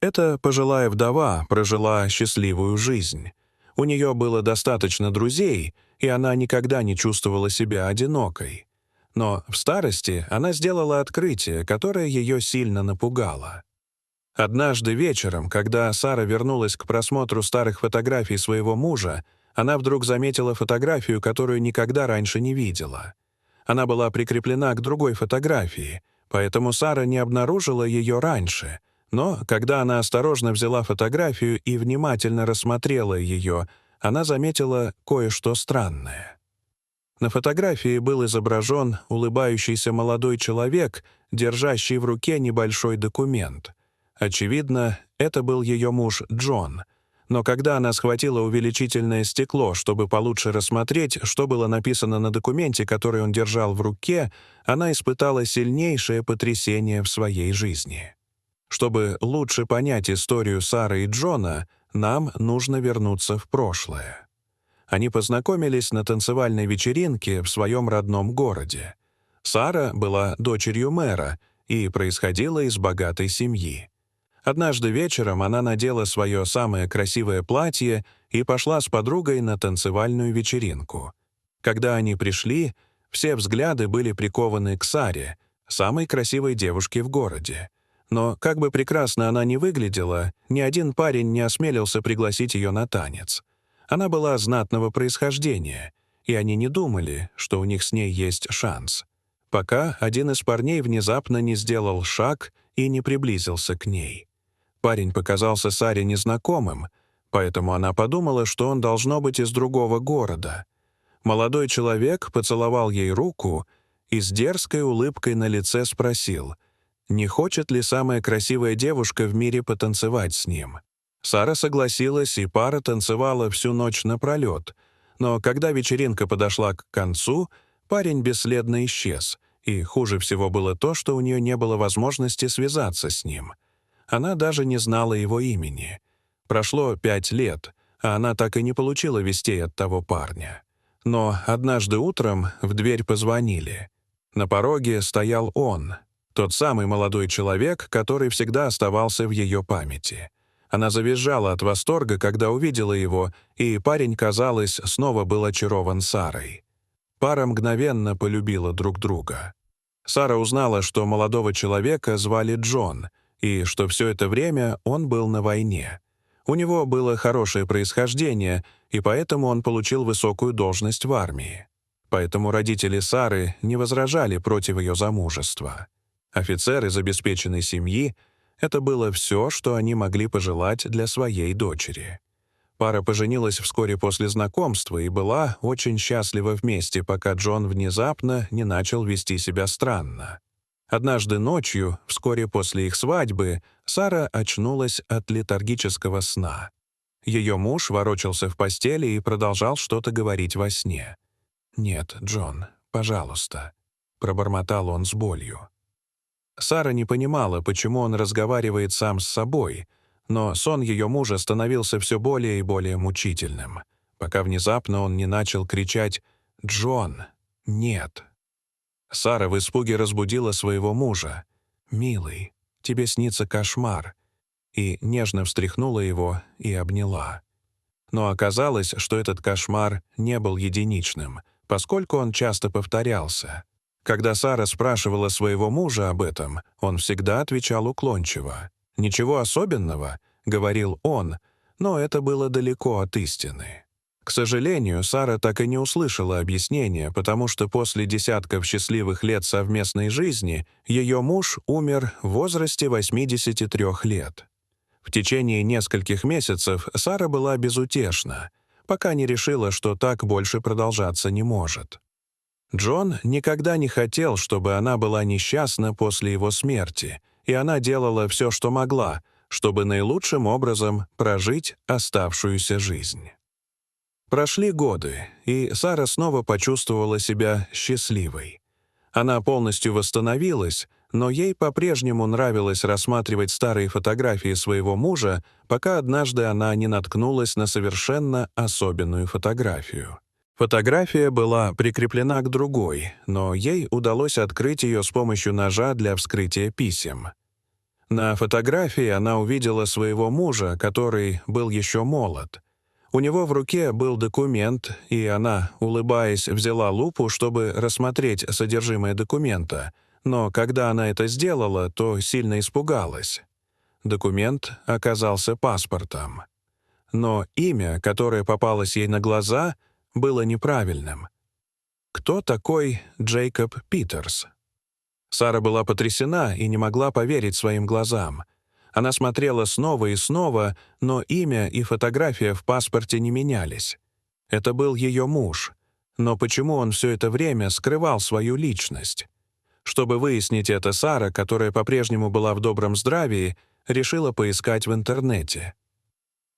Эта пожилая вдова прожила счастливую жизнь. У нее было достаточно друзей, и она никогда не чувствовала себя одинокой. Но в старости она сделала открытие, которое ее сильно напугало. Однажды вечером, когда Сара вернулась к просмотру старых фотографий своего мужа, она вдруг заметила фотографию, которую никогда раньше не видела. Она была прикреплена к другой фотографии, поэтому Сара не обнаружила ее раньше. Но когда она осторожно взяла фотографию и внимательно рассмотрела ее, она заметила кое-что странное. На фотографии был изображен улыбающийся молодой человек, держащий в руке небольшой документ. Очевидно, это был ее муж Джон. Но когда она схватила увеличительное стекло, чтобы получше рассмотреть, что было написано на документе, который он держал в руке, она испытала сильнейшее потрясение в своей жизни. Чтобы лучше понять историю Сары и Джона, нам нужно вернуться в прошлое. Они познакомились на танцевальной вечеринке в своем родном городе. Сара была дочерью мэра и происходила из богатой семьи. Однажды вечером она надела свое самое красивое платье и пошла с подругой на танцевальную вечеринку. Когда они пришли, все взгляды были прикованы к Саре, самой красивой девушке в городе. Но как бы прекрасно она ни выглядела, ни один парень не осмелился пригласить ее на танец. Она была знатного происхождения, и они не думали, что у них с ней есть шанс. Пока один из парней внезапно не сделал шаг и не приблизился к ней. Парень показался Саре незнакомым, поэтому она подумала, что он должно быть из другого города. Молодой человек поцеловал ей руку и с дерзкой улыбкой на лице спросил, не хочет ли самая красивая девушка в мире потанцевать с ним. Сара согласилась, и пара танцевала всю ночь напролет. Но когда вечеринка подошла к концу, парень бесследно исчез, и хуже всего было то, что у нее не было возможности связаться с ним. Она даже не знала его имени. Прошло 5 лет, а она так и не получила вестей от того парня. Но однажды утром в дверь позвонили. На пороге стоял он, тот самый молодой человек, который всегда оставался в ее памяти. Она завизжала от восторга, когда увидела его, и парень, казалось, снова был очарован Сарой. Пара мгновенно полюбила друг друга. Сара узнала, что молодого человека звали Джон, и что все это время он был на войне. У него было хорошее происхождение, и поэтому он получил высокую должность в армии. Поэтому родители Сары не возражали против ее замужества. Офицер из обеспеченной семьи — это было все, что они могли пожелать для своей дочери. Пара поженилась вскоре после знакомства и была очень счастлива вместе, пока Джон внезапно не начал вести себя странно. Однажды ночью, вскоре после их свадьбы, Сара очнулась от летаргического сна. Ее муж ворочался в постели и продолжал что-то говорить во сне. «Нет, Джон, пожалуйста», — пробормотал он с болью. Сара не понимала, почему он разговаривает сам с собой, но сон ее мужа становился все более и более мучительным, пока внезапно он не начал кричать «Джон, нет!». Сара в испуге разбудила своего мужа. «Милый, тебе снится кошмар», и нежно встряхнула его и обняла. Но оказалось, что этот кошмар не был единичным, поскольку он часто повторялся. Когда Сара спрашивала своего мужа об этом, он всегда отвечал уклончиво. «Ничего особенного», — говорил он, но это было далеко от истины. К сожалению, Сара так и не услышала объяснения, потому что после десятков счастливых лет совместной жизни ее муж умер в возрасте 83 лет. В течение нескольких месяцев Сара была безутешна, пока не решила, что так больше продолжаться не может. Джон никогда не хотел, чтобы она была несчастна после его смерти, и она делала все, что могла, чтобы наилучшим образом прожить оставшуюся жизнь. Прошли годы, и Сара снова почувствовала себя счастливой. Она полностью восстановилась, но ей по-прежнему нравилось рассматривать старые фотографии своего мужа, пока однажды она не наткнулась на совершенно особенную фотографию. Фотография была прикреплена к другой, но ей удалось открыть ее с помощью ножа для вскрытия писем. На фотографии она увидела своего мужа, который был еще молод. У него в руке был документ, и она, улыбаясь, взяла лупу, чтобы рассмотреть содержимое документа, но когда она это сделала, то сильно испугалась. Документ оказался паспортом. Но имя, которое попалось ей на глаза, было неправильным. Кто такой Джейкоб Питерс? Сара была потрясена и не могла поверить своим глазам. Она смотрела снова и снова, но имя и фотография в паспорте не менялись. Это был ее муж. Но почему он все это время скрывал свою личность? Чтобы выяснить это, Сара, которая по-прежнему была в добром здравии, решила поискать в интернете.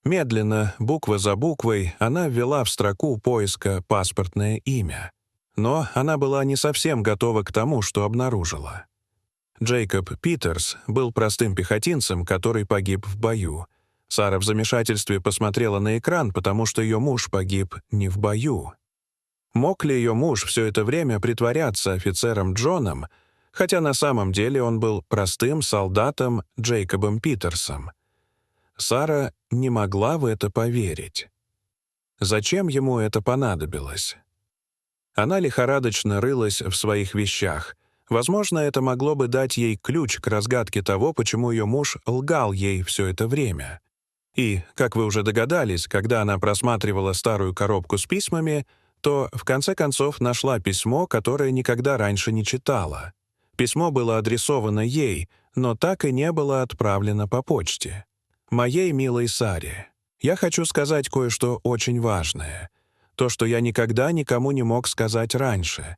Медленно, буква за буквой, она ввела в строку поиска паспортное имя. Но она была не совсем готова к тому, что обнаружила. Джейкоб Питерс был простым пехотинцем, который погиб в бою. Сара в замешательстве посмотрела на экран, потому что ее муж погиб не в бою. Мог ли ее муж все это время притворяться офицером Джоном, хотя на самом деле он был простым солдатом Джейкобом Питерсом? Сара не могла в это поверить. Зачем ему это понадобилось? Она лихорадочно рылась в своих вещах. Возможно, это могло бы дать ей ключ к разгадке того, почему ее муж лгал ей все это время. И, как вы уже догадались, когда она просматривала старую коробку с письмами, то в конце концов нашла письмо, которое никогда раньше не читала. Письмо было адресовано ей, но так и не было отправлено по почте. «Моей милой Саре, я хочу сказать кое-что очень важное. То, что я никогда никому не мог сказать раньше.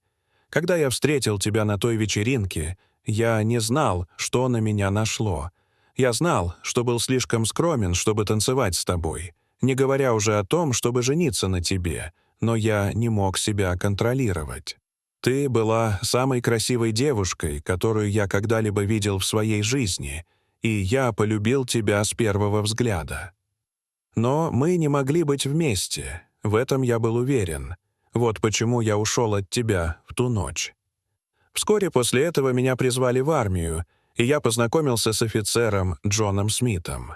Когда я встретил тебя на той вечеринке, я не знал, что на меня нашло. Я знал, что был слишком скромен, чтобы танцевать с тобой, не говоря уже о том, чтобы жениться на тебе, но я не мог себя контролировать. Ты была самой красивой девушкой, которую я когда-либо видел в своей жизни, и я полюбил тебя с первого взгляда. Но мы не могли быть вместе, в этом я был уверен. Вот почему я ушел от тебя в ту ночь. Вскоре после этого меня призвали в армию, и я познакомился с офицером Джоном Смитом.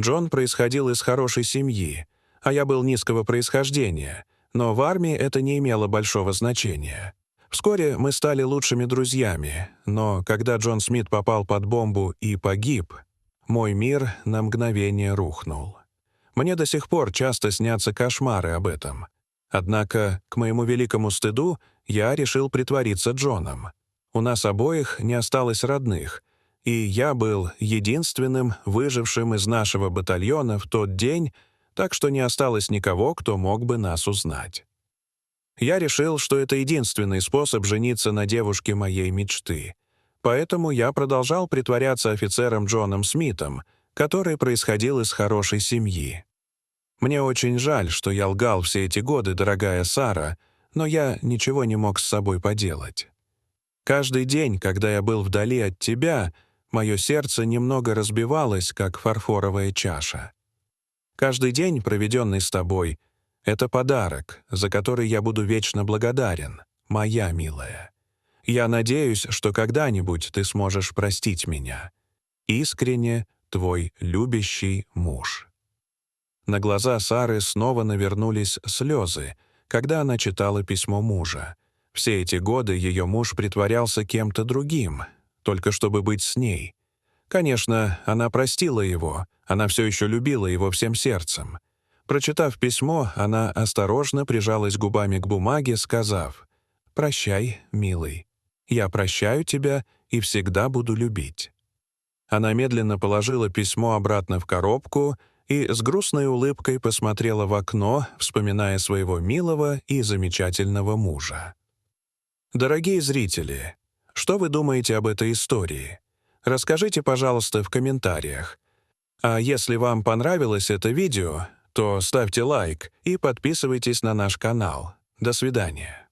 Джон происходил из хорошей семьи, а я был низкого происхождения, но в армии это не имело большого значения. Вскоре мы стали лучшими друзьями, но когда Джон Смит попал под бомбу и погиб, мой мир на мгновение рухнул. Мне до сих пор часто снятся кошмары об этом. Однако, к моему великому стыду, я решил притвориться Джоном. У нас обоих не осталось родных, и я был единственным выжившим из нашего батальона в тот день, так что не осталось никого, кто мог бы нас узнать. Я решил, что это единственный способ жениться на девушке моей мечты. Поэтому я продолжал притворяться офицером Джоном Смитом, который происходил из хорошей семьи. Мне очень жаль, что я лгал все эти годы, дорогая Сара, но я ничего не мог с собой поделать. Каждый день, когда я был вдали от тебя, мое сердце немного разбивалось, как фарфоровая чаша. Каждый день, проведенный с тобой, — это подарок, за который я буду вечно благодарен, моя милая. Я надеюсь, что когда-нибудь ты сможешь простить меня. Искренне, твой любящий муж». На глаза Сары снова навернулись слезы, когда она читала письмо мужа. Все эти годы ее муж притворялся кем-то другим, только чтобы быть с ней. Конечно, она простила его, она все еще любила его всем сердцем. Прочитав письмо, она осторожно прижалась губами к бумаге, сказав: «Прощай, милый. Я прощаю тебя и всегда буду любить». Она медленно положила письмо обратно в коробку и с грустной улыбкой посмотрела в окно, вспоминая своего милого и замечательного мужа. Дорогие зрители, что вы думаете об этой истории? Расскажите, пожалуйста, в комментариях. А если вам понравилось это видео, то ставьте лайк и подписывайтесь на наш канал. До свидания.